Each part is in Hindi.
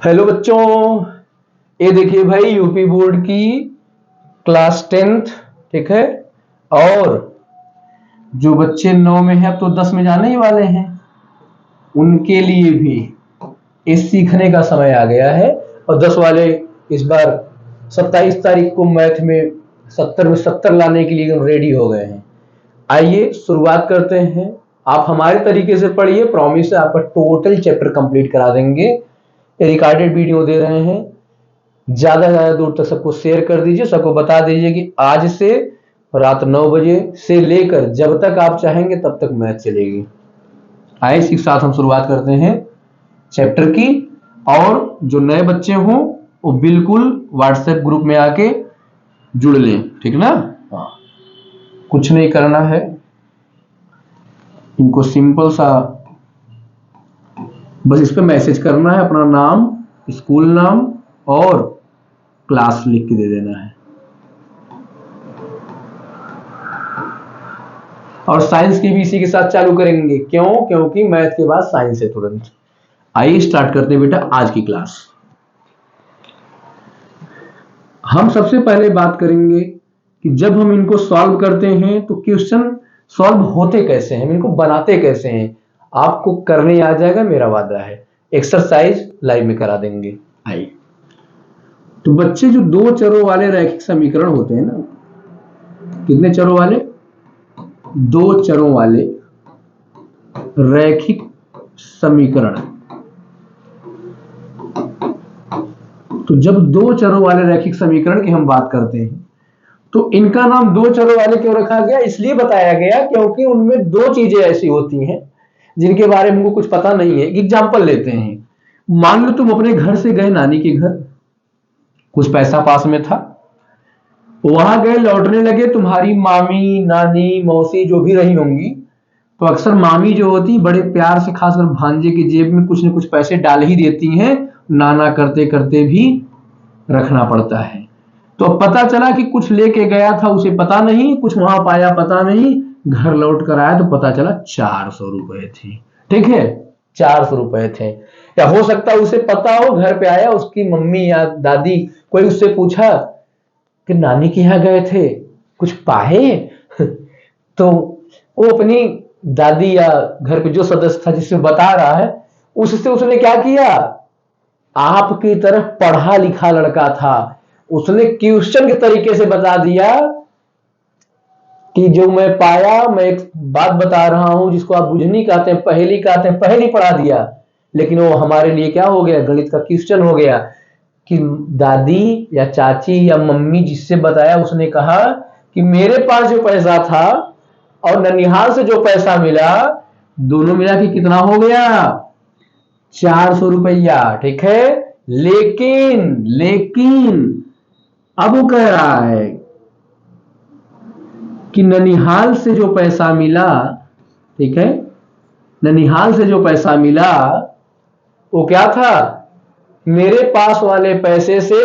हेलो बच्चों, ये देखिए भाई यूपी बोर्ड की क्लास 10th, ठीक है। और जो बच्चे 9 में हैं अब तो 10 में जाने ही वाले हैं, उनके लिए भी इस सीखने का समय आ गया है। और 10 वाले इस बार 27 तारीख को मैथ में 70 में 70 लाने के लिए रेडी हो गए हैं। आइए शुरुआत करते हैं। आप हमारे तरीके से पढ़िए, प्रॉमिस है आपका टोटल चैप्टर कंप्लीट करा देंगे। रिकॉर्डेड वीडियो दे रहे हैं, ज्यादा से ज्यादा दूर तक सबको शेयर कर दीजिए, सबको बता दीजिए कि आज से रात 9 बजे से लेकर जब तक आप चाहेंगे तब तक मैथ चलेगी। आइए इसी के साथ हम शुरुआत करते हैं चैप्टर की। और जो नए बच्चे हों वो बिल्कुल व्हाट्सएप ग्रुप में आके जुड़ लें, ठीक ना। हाँ, कुछ नहीं करना है, इनको सिंपल सा बस इस पे मैसेज करना है, अपना नाम, स्कूल नाम और क्लास लिख के दे देना है। और साइंस की भी इसी के साथ चालू करेंगे, क्यों? क्योंकि मैथ के बाद साइंस है तुरंत। आइए स्टार्ट करते हैं बेटा आज की क्लास। हम सबसे पहले बात करेंगे कि जब हम इनको सॉल्व करते हैं तो क्वेश्चन सॉल्व होते कैसे हैं, हम इनको बनाते कैसे हैं, आपको करने आ जाएगा, मेरा वादा है। एक्सरसाइज लाइव में करा देंगे। आइए, तो बच्चे जो दो चरों वाले रैखिक समीकरण होते हैं ना, कितने चरों वाले? दो चरों वाले रैखिक समीकरण। तो जब दो चरों वाले रैखिक समीकरण की हम बात करते हैं तो इनका नाम दो चरों वाले क्यों रखा गया? इसलिए बताया गया क्योंकि उनमें दो चीजें ऐसी होती हैं जिनके बारे में हमको कुछ पता नहीं है। एग्जाम्पल लेते हैं, मान लो तुम अपने घर से गए नानी के घर, कुछ पैसा पास में था, वहां गए, लौटने लगे, तुम्हारी मामी, नानी, मौसी जो भी रही होंगी, तो अक्सर मामी जो होती बड़े प्यार से खासकर भांजे की जेब में कुछ न कुछ पैसे डाल ही देती हैं, नाना करते करते भी रखना पड़ता है। तो पता चला कि कुछ लेके गया था, उसे पता नहीं, कुछ वहां पाया पता नहीं, घर लौट कर आया तो पता चला 400 रुपए थे। ठीक है, 400 रुपए थे। या हो सकता है उसे पता हो, घर पे आया, उसकी मम्मी या दादी कोई उससे पूछा कि नानी के यहाँ गए थे, कुछ पाए? तो वो अपनी दादी या घर पे जो सदस्य था जिससे बता रहा है, उससे उसने क्या किया, आपकी तरफ पढ़ा लिखा लड़का था, उसने क्वेश्चन के तरीके से बता दिया कि जो मैं पाया, मैं एक बात बता रहा हूं जिसको आप बुझनी कहते हैं, पहेली कहते हैं, पहेली पढ़ा दिया, लेकिन वो हमारे लिए क्या हो गया, गणित का क्वेश्चन हो गया। कि दादी या चाची या मम्मी जिससे बताया उसने कहा कि मेरे पास जो पैसा था और ननिहाल से जो पैसा मिला, दोनों मिला के कितना हो गया, 400 रुपया। ठीक है, लेकिन लेकिन अब वो कह रहा है कि ननिहाल से जो पैसा मिला, ठीक है, ननिहाल से जो पैसा मिला वो क्या था, मेरे पास वाले पैसे से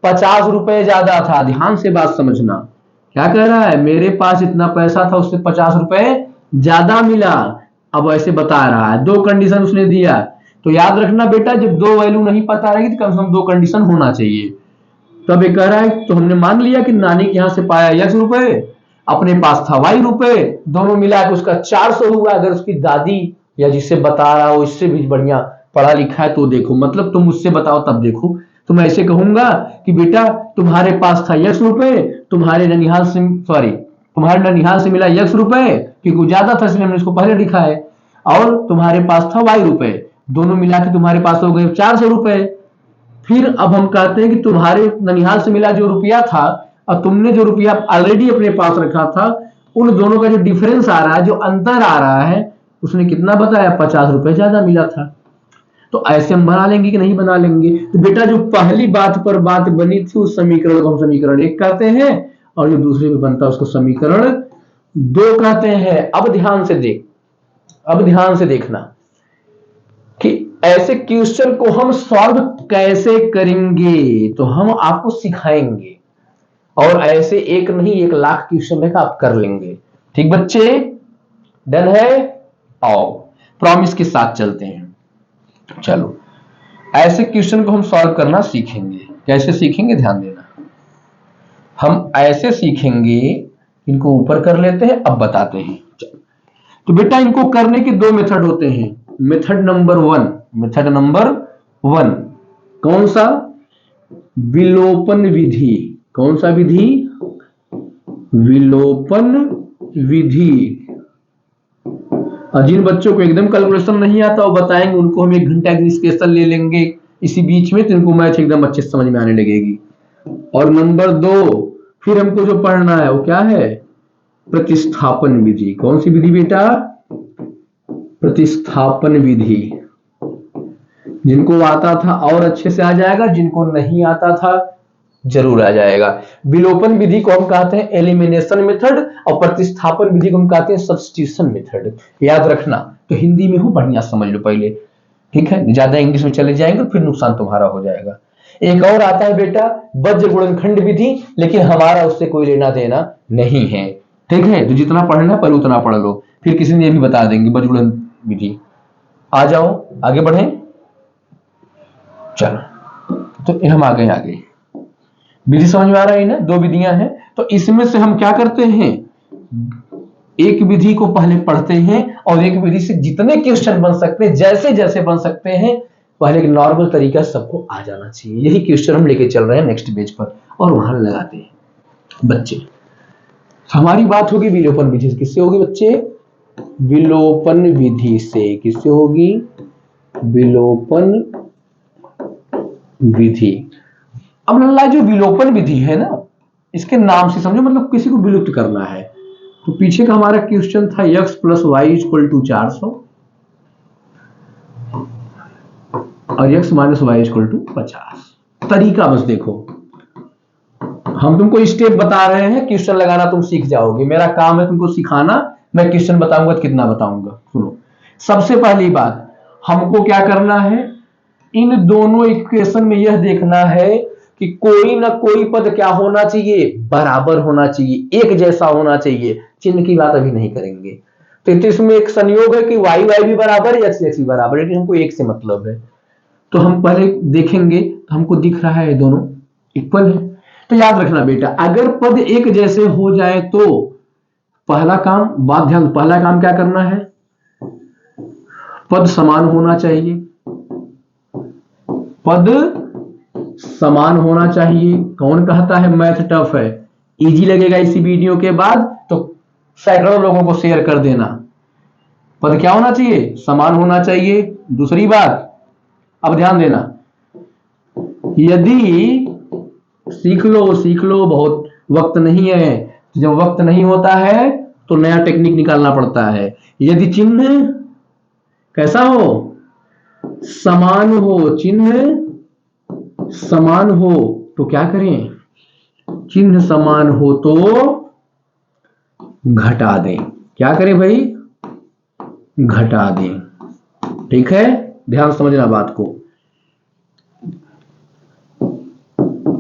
50 रुपए ज्यादा था। ध्यान से बात समझना, क्या कह रहा है, मेरे पास इतना पैसा था, उससे 50 रुपए ज्यादा मिला। अब ऐसे बता रहा है, दो कंडीशन उसने दिया। तो याद रखना बेटा, जब दो वैल्यू नहीं पता रहेगी तो कम से कम दो कंडीशन होना चाहिए। तब ये कह रहा है, तो हमने मान लिया कि नानी के यहां से पाया x रुपए, अपने पास था y रुपए, दोनों मिला के उसका 400 हुआ। अगर उसकी दादी या जिससे बता रहा हो इससे भी बढ़िया पढ़ा लिखा है तो देखो, मतलब तुम मुझसे बताओ तब देखो, तो मैं ऐसे कहूंगा कि बेटा तुम्हारे पास था x रुपए, तुम्हारे ननिहाल से, सॉरी, तुम्हारे ननिहाल से मिला x रुपए क्योंकि ज्यादा था इसलिए हमने इसको पहले लिखा है, और तुम्हारे पास था y रुपए, दोनों मिला के तुम्हारे पास हो गए 400 रुपए। फिर अब हम कहते हैं कि तुम्हारे ननिहाल से मिला जो रुपया था और तुमने जो रुपया ऑलरेडी अपने पास रखा था, उन दोनों का जो डिफरेंस आ रहा है, जो अंतर आ रहा है, उसने कितना बताया, 50 रुपए ज्यादा मिला था। तो ऐसे हम बना लेंगे कि नहीं बना लेंगे? तो बेटा जो पहली बात पर बात बनी थी उस समीकरण को हम समीकरण 1 कहते हैं, और जो दूसरे में बनता है उसको समीकरण 2 कहते हैं। अब ध्यान से देख, अब ध्यान से देखना कि ऐसे क्वेश्चन को हम सॉल्व कैसे करेंगे, तो हम आपको सिखाएंगे, और ऐसे एक नहीं 1 लाख क्वेश्चन है आप कर लेंगे। ठीक बच्चे, डन है? आओ प्रॉमिस के साथ चलते हैं। चलो ऐसे क्वेश्चन को हम सॉल्व करना सीखेंगे। कैसे सीखेंगे ध्यान देना, हम ऐसे सीखेंगे, इनको ऊपर कर लेते हैं, अब बताते हैं। तो बेटा इनको करने के दो मेथड होते हैं। मेथड नंबर वन कौन सा? विलोपन विधि। कौन सा विधि? विलोपन विधि। और जिन बच्चों को एकदम कैलकुलेशन नहीं आता वो बताएंगे, उनको हम 1 घंटा की स्पेशल ले लेंगे इसी बीच में, तो इनको मैथ एकदम अच्छे से समझ में आने लगेगी। और नंबर 2 फिर हमको जो पढ़ना है वो क्या है? प्रतिस्थापन विधि। कौन सी विधि बेटा? प्रतिस्थापन विधि। जिनको आता था और अच्छे से आ जाएगा, जिनको नहीं आता था जरूर आ जाएगा। विलोपन विधि को हम कहते हैं एलिमिनेशन मेथड, और प्रतिस्थापन विधि को हम कहते हैं सब्स्टिट्यूशन मेथड। याद रखना। तो हिंदी में हो बढ़िया समझ लो पहले, ठीक है? ज्यादा इंग्लिश में चले जाएंगे फिर नुकसान तुम्हारा हो जाएगा। एक और आता है बेटा वज्र गुणनखंड विधि, लेकिन हमारा उससे कोई लेना देना नहीं है, ठीक है? तो जितना पढ़ना पहले उतना पढ़ लो, फिर किसी ने भी बता देंगे वज्र गुणन विधि। आ जाओ आगे बढ़े। चलो तो हम आगे विधि समझ में आ रहा है ना? 2 विधियां हैं। तो इसमें से हम क्या करते हैं, एक विधि को पहले पढ़ते हैं और एक विधि से जितने क्वेश्चन बन सकते हैं, जैसे जैसे बन सकते हैं, पहले एक नॉर्मल तरीका सबको आ जाना चाहिए। यही क्वेश्चन हम लेके चल रहे हैं नेक्स्ट पेज पर और वहां लगाते हैं बच्चे। हमारी बात होगी विलोपन विधि से। किससे होगी बच्चे? विलोपन विधि से। किससे होगी? विलोपन विधि। अब लल्ला जो विलोपन विधि है ना, इसके नाम से समझो, मतलब किसी को विलुप्त करना है। तो पीछे का हमारा क्वेश्चन था x + y = 400 और x - y = 50। तरीका बस देखो, हम तुमको स्टेप बता रहे हैं, क्वेश्चन लगाना तुम सीख जाओगे। मेरा काम है तुमको सिखाना, मैं क्वेश्चन बताऊंगा तो कितना बताऊंगा। सुनो, सबसे पहली बात हमको क्या करना है, इन दोनों इक्वेशन में यह देखना है कि कोई ना कोई पद क्या होना चाहिए? बराबर होना चाहिए, एक जैसा होना चाहिए। चिन्ह की बात अभी नहीं करेंगे। तो इसमें एक संयोग है कि y y भी बराबर है, x x भी बराबर है, लेकिन हमको एक से मतलब है। तो हम पहले देखेंगे, तो हमको दिख रहा है दोनों इक्वल है। तो याद रखना बेटा, अगर पद एक जैसे हो जाए तो पहला काम, बात ध्यान, पहला काम क्या करना है? पद समान होना चाहिए। पद समान होना चाहिए। कौन कहता है मैथ टफ है? इजी लगेगा इसी वीडियो के बाद तो सैकड़ों लोगों को शेयर कर देना। पद क्या होना चाहिए? समान होना चाहिए। दूसरी बात, अब ध्यान देना, यदि सीख लो, बहुत वक्त नहीं है। जब वक्त नहीं होता है तो नया टेक्निक निकालना पड़ता है। यदि चिन्ह कैसा हो? समान हो। चिन्ह समान हो तो क्या करें? चिन्ह समान हो तो घटा दें। क्या करें भाई? घटा दें। ठीक है, ध्यान समझना बात को।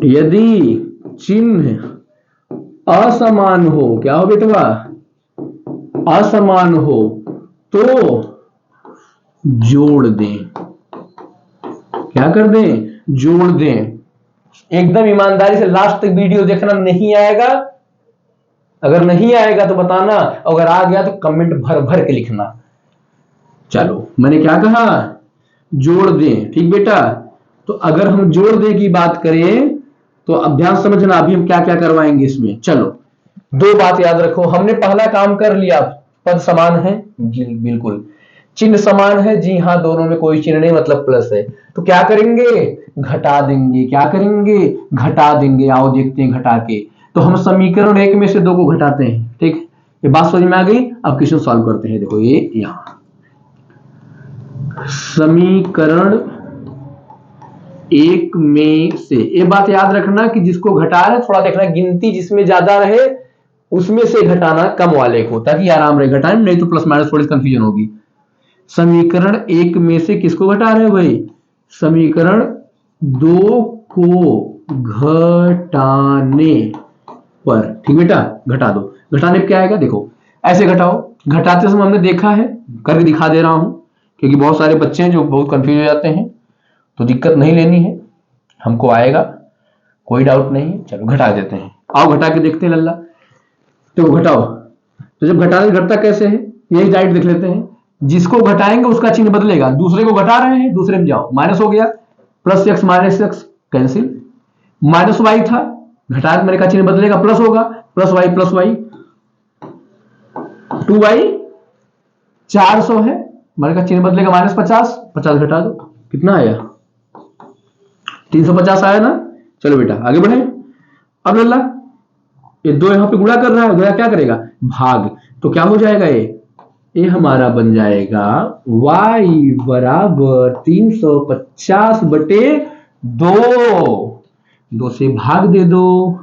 यदि चिन्ह असमान हो, क्या हो बेटवा? असमान हो तो जोड़ दें। क्या कर दें? जोड़ दें। एकदम ईमानदारी से लास्ट तक वीडियो देखना। नहीं आएगा, अगर नहीं आएगा तो बताना, अगर आ गया तो कमेंट भर भर के लिखना। चलो, मैंने क्या कहा? जोड़ दें। ठीक बेटा, तो अगर हम जोड़ दें की बात करें तो अब ध्यान समझना, अभी हम क्या क्या करवाएंगे इसमें। चलो, 2 बात याद रखो। हमने पहला काम कर लिया, पद समान है, बिल्कुल। चिन्ह समान है, जी हाँ, दोनों में कोई चिन्ह नहीं, मतलब प्लस है। तो क्या करेंगे? घटा देंगे। क्या करेंगे? घटा देंगे। आओ देखते हैं घटा के। तो हम समीकरण 1 में से 2 को घटाते हैं। ठीक, ये बात समझ में आ गई। अब क्वेश्चन सॉल्व करते हैं। देखो ये यहां समीकरण 1 में से, ये बात याद रखना कि जिसको घटा रहे थोड़ा देखना, गिनती जिसमें ज्यादा रहे उसमें से घटाना कम वाले को, ताकि आराम रहे घटाने, नहीं तो प्लस माइनस थोड़ी कंफ्यूजन होगी। समीकरण 1 में से किसको घटा रहे हैं भाई? समीकरण 2 को घटाने पर। ठीक बेटा, घटा दो। घटाने पर क्या आएगा? देखो ऐसे घटाओ। घटाते समय हमने देखा है, करके दिखा दे रहा हूं, क्योंकि बहुत सारे बच्चे हैं जो बहुत कंफ्यूज हो जाते हैं। तो दिक्कत नहीं लेनी है, हमको आएगा, कोई डाउट नहीं है। चलो घटा देते हैं, आओ घटा के देखते हैं लल्ला। तो घटाओ, तो जब घटाने घटता कैसे है यही डाइट देख लेते हैं। जिसको घटाएंगे उसका चिन्ह बदलेगा, दूसरे को घटा रहे हैं, दूसरे में जाओ, माइनस हो गया, plus X minus X cancel, minus Y था, घटा मेरे का चिन्ह बदलेगा, प्लस होगा, प्लस वाई 2y 400 है, मेरे का चिन्ह बदलेगा माइनस 50 घटा दो, कितना आया 350 आया ना। चलो बेटा आगे बढ़े। अब लल्ला ये दो यहां पे गुणा कर रहा है, गुणा क्या करेगा भाग, तो क्या हो जाएगा ये हमारा बन जाएगा y बराबर 350 बटे 2 से भाग दे दो,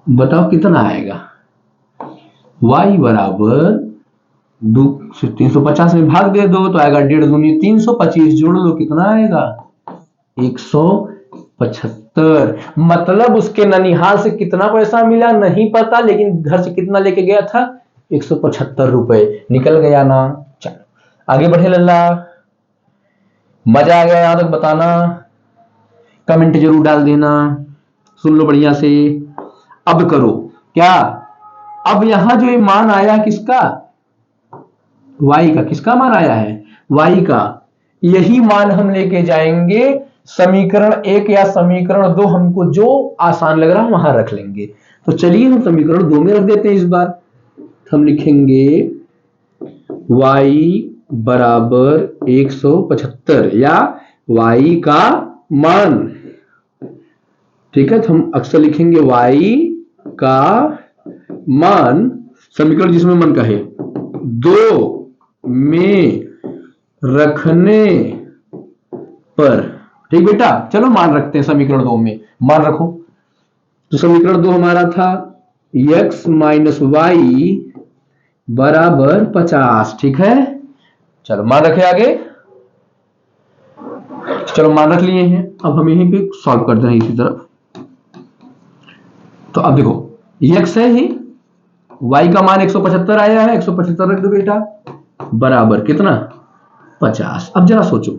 बताओ कितना आएगा। y बराबर 350 में भाग दे दो तो आएगा 1.5 दूनी 325, जोड़ लो कितना आएगा 175। मतलब उसके ननिहाल से कितना पैसा मिला नहीं पता, लेकिन घर से कितना लेके गया था 175 रुपए, निकल गया ना। चलो आगे बढ़े लल्ला, मजा आ गया यहां तक बताना, कमेंट जरूर डाल देना, सुन लो बढ़िया से। अब करो क्या, अब यहां जो ये मान आया किसका, y का, किसका मान आया है y का, यही मान हम लेके जाएंगे समीकरण 1 या समीकरण 2, हमको जो आसान लग रहा है वहां रख लेंगे। तो चलिए हम समीकरण 2 में रख देते हैं। इस बार हम लिखेंगे y बराबर 175 या y का मान, ठीक है। तो हम अक्सर लिखेंगे y का मान, समीकरण जिसमें मन का है 2 में रखने पर, ठीक बेटा। चलो मान रखते हैं समीकरण 2 में, मान रखो। तो समीकरण 2 हमारा था x माइनस वाई बराबर 50, ठीक है। चलो मान रखे आगे, चलो मान रख लिए हैं, अब हम यहीं पे सॉल्व करते हैं इसी तरफ। तो अब देखो x है ही, y का मान 175 आया है, 175 रख दो बेटा, बराबर कितना 50। अब जरा सोचो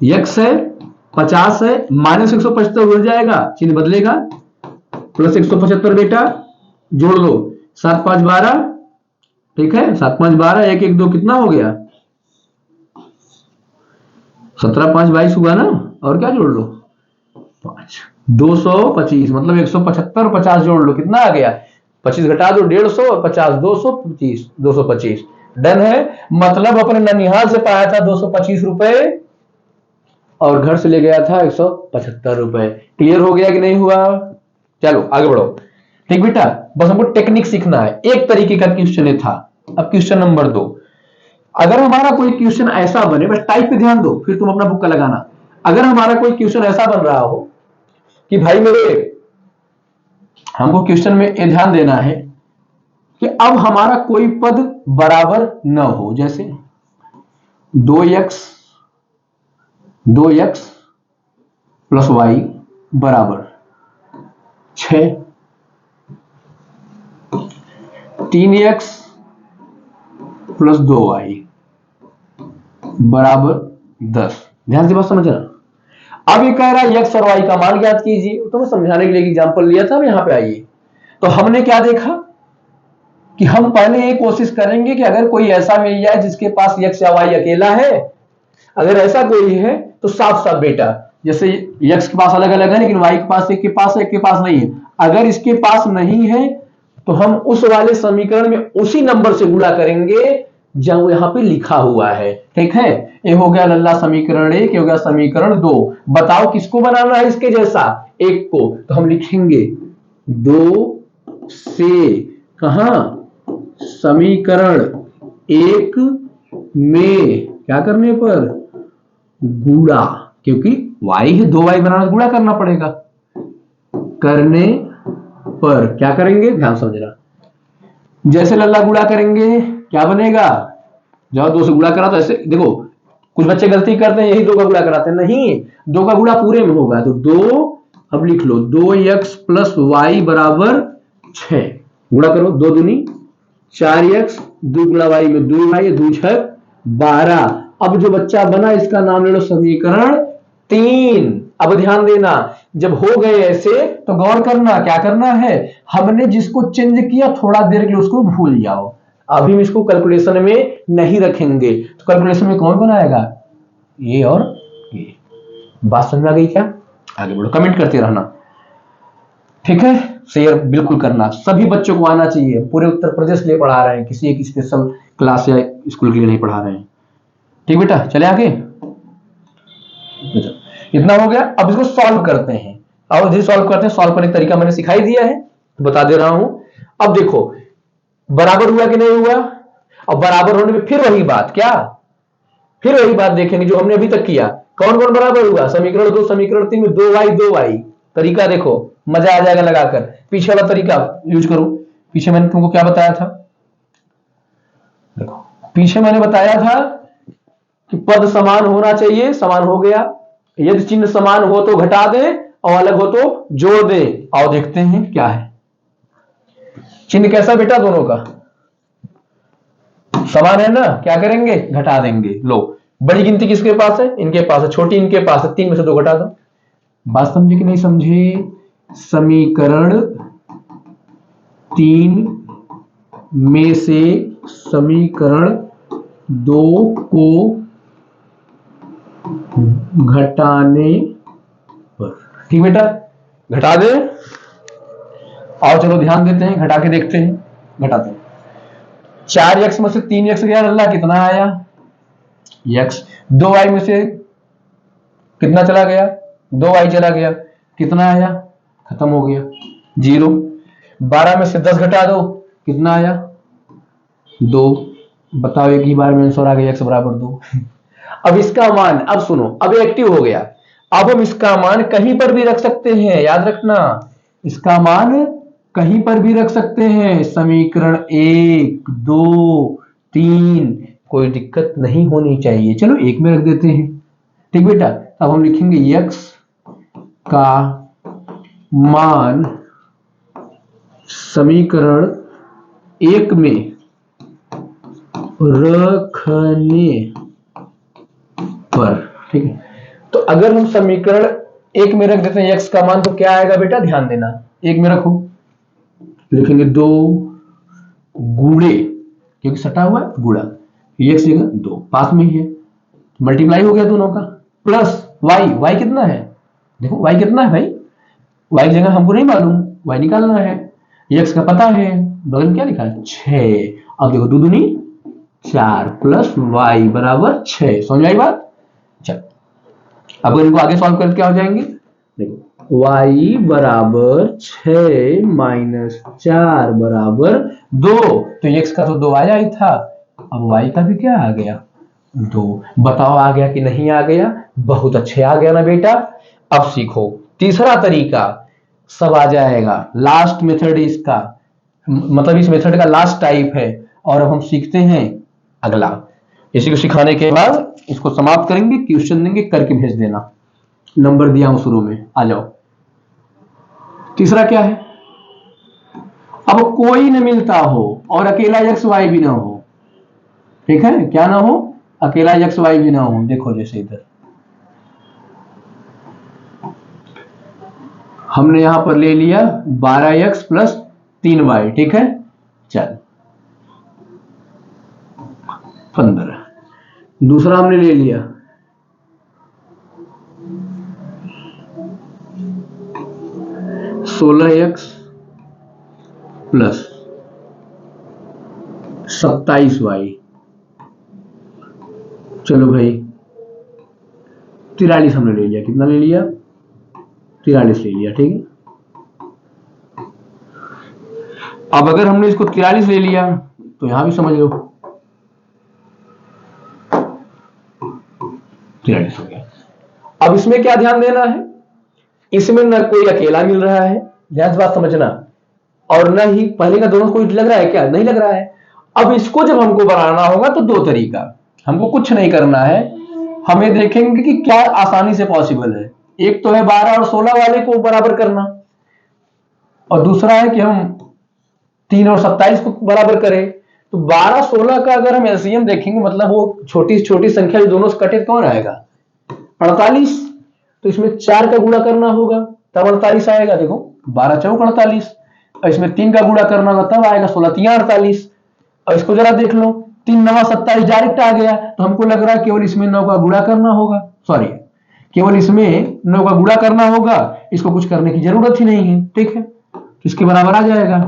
x है 50 है, माइनस 175 उड़ जाएगा, चिन्ह बदलेगा, प्लस 175 बेटा, जोड़ लो 7 5 12, ठीक है, 7 5 12, 1 1 2 कितना हो गया 17 5 22 हुआ ना, और क्या जोड़ लो 5, 225, मतलब 175 50 जोड़ लो कितना आ गया 25, घटा दो 150 और 50 225 डन है। मतलब अपने ननिहाल से पाया था 225 रुपए और घर से ले गया था 175 रुपए। क्लियर हो गया कि नहीं हुआ। चलो आगे बढ़ो, ठीक बेटा, बस हमको टेक्निक सीखना है। एक तरीके का क्वेश्चन ये था। अब क्वेश्चन नंबर 2, अगर हमारा कोई क्वेश्चन ऐसा बने, बस टाइप पे ध्यान दो फिर तुम अपना बुक का लगाना। अगर हमारा कोई क्वेश्चन ऐसा बन रहा हो कि भाई मेरे, हमको क्वेश्चन में ये ध्यान देना है कि अब हमारा कोई पद बराबर न हो, जैसे 2x प्लस y बराबर 6, 3x प्लस 2y बराबर 10। ध्यान से बात समझना। अब ये कह रहा है x और y का मान ज्ञात कीजिए, तो मैं समझाने के लिए एग्जांपल लिया था। अब यहां पे आइए, तो हमने क्या देखा कि हम पहले ये कोशिश करेंगे कि अगर कोई ऐसा मिल जाए जिसके पास x या y अकेला है, अगर ऐसा कोई है तो साफ साफ बेटा, जैसे x के पास अलग अलग है लेकिन y के पास एक के पास है, एक के पास नहीं है, अगर इसके पास नहीं है तो हम उस वाले समीकरण में उसी नंबर से गुणा करेंगे जहां यहां पे लिखा हुआ है, ठीक है। ये हो गया लल्ला समीकरण 1, हो गया समीकरण 2। बताओ किसको बनाना है इसके जैसा, एक को, तो हम लिखेंगे 2 से कहां समीकरण 1 में क्या करने पर गुणा, क्योंकि y है 2y बनाना गुणा करना पड़ेगा, करने पर क्या करेंगे ध्यान समझना। जैसे लल्ला गुणा करेंगे क्या बनेगा, जब 2 से गुणा करा तो ऐसे देखो, कुछ बच्चे गलती करते हैं यही 2 का गुणा कराते हैं, नहीं 2 का गुणा पूरे में होगा। तो 2, अब लिख लो 2x प्लस y बराबर 6, गुणा करो 2 दूनी 4x, 2 गुणा y में 2y, 2 6 12। अब जो बच्चा बना इसका नाम ले लो समीकरण 3। अब ध्यान देना, जब हो गए ऐसे तो गौर करना, क्या करना है, हमने जिसको चेंज किया थोड़ा देर के लिए उसको भूल जाओ। अभी हम इसको कैलकुलेशन में नहीं रखेंगे, तो कैलकुलेशन में कौन कौन आएगा, ये और ये। बात समझ में आ गई क्या? आगे बढ़ो, कमेंट करते रहना, ठीक है, शेयर बिल्कुल करना, सभी बच्चों को आना चाहिए। पूरे उत्तर प्रदेश के लिए पढ़ा रहे हैं, किसी एक स्पेशल क्लास या स्कूल के लिए नहीं पढ़ा रहे हैं। ठीक बेटा, चले आगे। इतना हो गया, अब इसको सॉल्व करते हैं। अब जी सॉल्व करते हैं, सॉल्व करने का तरीका मैंने सिखाई दिया है, बता दे रहा हूं। अब देखो बराबर हुआ कि नहीं हुआ, और बराबर होने में फिर वही बात, क्या, फिर वही बात देखेंगे जो हमने अभी तक किया। कौन कौन बराबर हुआ, समीकरण 2 समीकरण 3 में 2y तरीका देखो, मजा आ जाएगा लगाकर। पीछे वाला तरीका यूज करो, पीछे मैंने तुमको क्या बताया था, देखो पीछे मैंने बताया था कि पद समान होना चाहिए, समान हो गया। यदि चिन्ह समान हो तो घटा दें और अलग हो तो जोड़ दें। और देखते हैं क्या है, चिन्ह कैसा बेटा, दोनों का समान है ना, क्या करेंगे, घटा देंगे। लो, बड़ी गिनती किसके पास है, इनके पास है, छोटी इनके पास है, 3 में से 2 घटा दो। बात समझे कि नहीं समझे? समीकरण 3 में से समीकरण 2 को घटाने पर, ठीक बेटा, घटा दे। और चलो ध्यान देते हैं, घटा के देखते हैं, घटाते हैं। 4x में से 3x गया, अल्लाह कितना आया, x। 2y में से कितना चला गया, 2y चला गया, कितना आया, खत्म हो गया, 0। 12 में से 10 घटा दो, कितना आया, 2। बताओ एक ही बार में आंसर आ गया, x बराबर 2। अब इसका मान, अब सुनो, अब एक्टिव हो गया। अब हम इसका मान कहीं पर भी रख सकते हैं, याद रखना, इसका मान कहीं पर भी रख सकते हैं। समीकरण 1 2 3, कोई दिक्कत नहीं होनी चाहिए। चलो 1 में रख देते हैं, ठीक बेटा। अब हम लिखेंगे x का मान समीकरण 1 में रखने पर, ठीक है। तो अगर हम समीकरण 1 में रख देते हैं x का मान, तो क्या आएगा बेटा, ध्यान देना, 1 में रखो, लिखेंगे 2 गुणे, क्योंकि सटा हुआ है गुणा, x जगह 2 पास में ही है, मल्टीप्लाई हो गया दोनों का, प्लस y कितना है, देखो y कितना है भाई, y जगह हमको नहीं मालूम, y निकालना है, x का पता है, बगल में क्या लिखा है, 6। अब देखो 2 दूनी 4 प्लस y बराबर 6, समझ आई बात। चल अब इनको आगे सॉल्व करके क्या हो जाएंगे, देखो y बराबर 6 माइनस 4 बराबर 2, तो x का तो 2 आया ही था, अब y का भी क्या आ गया, 2। बताओ आ गया कि नहीं आ गया, बहुत अच्छे आ गया ना बेटा। अब सीखो तीसरा तरीका, सब आ जाएगा, लास्ट मेथड इसका, मतलब इस मेथड का लास्ट टाइप है। और अब हम सीखते हैं अगला, इसी को सिखाने के बाद इसको समाप्त करेंगे, क्वेश्चन देंगे, करके भेज देना, नंबर दिया हूं शुरू में, आ जाओ। तीसरा क्या है, अब कोई न मिलता हो और अकेला एक्स वाई भी ना हो, ठीक है, क्या ना हो, अकेला एक्स वाई भी ना हो। देखो जैसे इधर हमने यहां पर ले लिया 12x प्लस 3y, ठीक है, चल 15। दूसरा हमने ले लिया 16x प्लस 27y, चलो भाई 43 हमने ले लिया, कितना ले लिया, 43 ले लिया, ठीक है। अब अगर हमने इसको 43 ले लिया तो यहां भी समझ लो 43 हो गया। अब इसमें क्या ध्यान देना है, इसमें न कोई अकेला मिल रहा है, ध्यान से बात समझना, और न ही पहले का दोनों कोई लग रहा है, क्या नहीं लग रहा है। अब इसको जब हमको बनाना होगा तो 2 तरीका, हमको कुछ नहीं करना है, हमें देखेंगे कि क्या आसानी से पॉसिबल है। एक तो है 12 और 16 वाले को बराबर करना, और दूसरा है कि हम 3 और 27 को बराबर करें। तो 12 16 का अगर हम एलसीएम देखेंगे, मतलब वो छोटी छोटी संख्या जो दोनों से कटे, कौन आएगा, 48। तो इसमें 4 का गुणा करना होगा तब 48 आएगा। देखो 12 चौक 48, और इसमें 3 का गुणा करना होगा तब आएगा 16 3 48। और इसको जरा देख लो, 3 9 27 डायरेक्ट आ गया, तो हमको लग रहा है केवल इसमें 9 का गुणा करना होगा, सॉरी केवल इसमें 9 का गुणा करना होगा, इसको कुछ करने की जरूरत ही नहीं है। ठीक है, तो इसके बराबर आ जाएगा।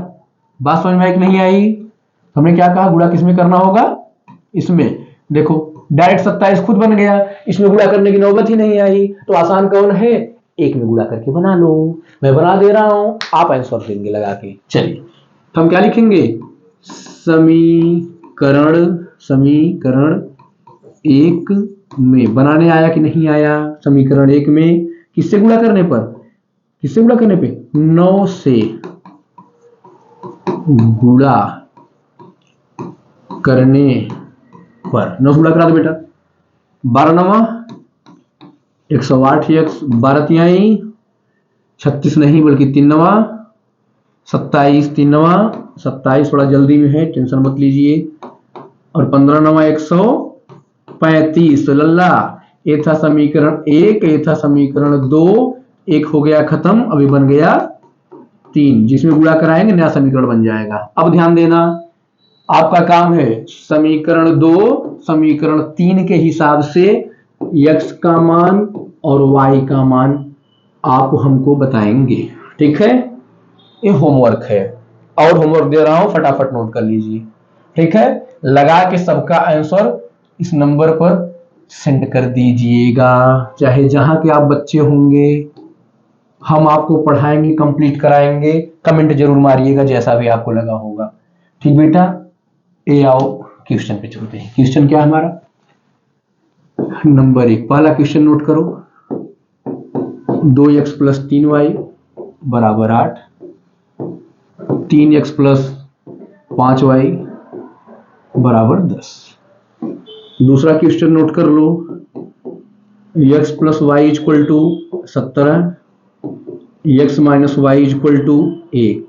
बात समझ में आई कि नहीं आई? हमने क्या कहा, गुणा किसमें करना होगा, इसमें। देखो डायरेक्ट 27 खुद बन गया, इसमें गुणा करने की नौबत ही नहीं आई, तो आसान कौन है, एक में गुणा करके बना लो। मैं बना दे रहा हूं, आप आंसर देंगे लगा के। चलिए तो हम क्या लिखेंगे, समीकरण एक में, बनाने आया कि नहीं आया, समीकरण एक में किससे गुणा करने पर, 9 से गुणा करने पर, 9 से गुणा करा दो बेटा, 12 9 108 x 12 तिहाई 36 नहीं बल्कि 3 9 27 3 9 27, थोड़ा जल्दी में है टेंशन मत लीजिए, और 15 9 135। तो लल्ला ये था समीकरण एक, ये था समीकरण दो, एक हो गया खत्म, अभी बन गया 3, जिसमें गुणा कराएंगे नया समीकरण बन जाएगा। अब ध्यान देना, आपका काम है समीकरण 2 समीकरण 3 के हिसाब से x का मान और y का मान आप हमको बताएंगे। ठीक है, ये होमवर्क है, और होमवर्क दे रहा हूं फटाफट नोट कर लीजिए। ठीक है, लगा के सबका आंसर इस नंबर पर सेंड कर दीजिएगा, चाहे जहां के आप बच्चे होंगे, हम आपको पढ़ाएंगे, कंप्लीट कराएंगे। कमेंट जरूर मारिएगा जैसा भी आपको लगा होगा। ठीक बेटा, ये आओ क्वेश्चन पे चलते हैं। क्वेश्चन क्या है हमारा, नंबर 1, पहला क्वेश्चन नोट करो, 2x + 3y = 8, 3x + 5y = 10। दूसरा क्वेश्चन नोट कर लो, x + y = 17, x - y = 1।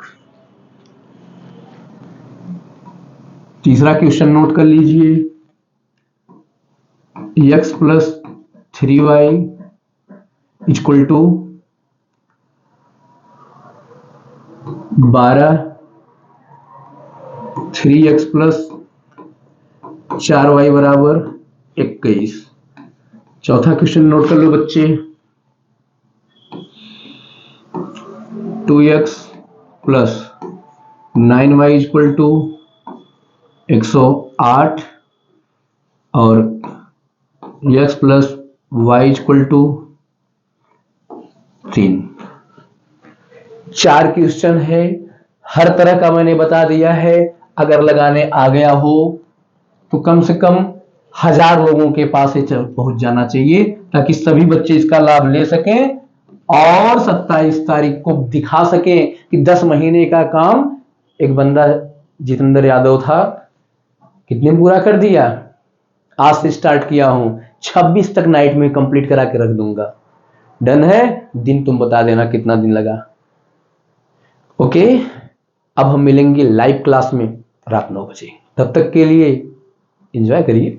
तीसरा क्वेश्चन नोट कर लीजिए, x + 3y = 12, 3x + 4y = 21। चौथा क्वेश्चन नोट कर लो बच्चे, 2x + 9y = 108, और x + y = 3। 4 क्वेश्चन है, हर तरह का मैंने बता दिया है। अगर लगाने आ गया हो तो कम से कम 1000 लोगों के पास पहुंच जाना चाहिए, ताकि सभी बच्चे इसका लाभ ले सकें और 27 तारीख को दिखा सकें कि 10 महीने का काम एक बंदा जितेंद्र यादव था, कितने पूरा कर दिया। आज से स्टार्ट किया हूं, 26 तक नाइट में कंप्लीट करा के रख दूंगा। डन है, दिन तुम बता देना कितना दिन लगा। ओके, अब हम मिलेंगे लाइव क्लास में रात 9 बजे। तब तक के लिए एंजॉय करिए।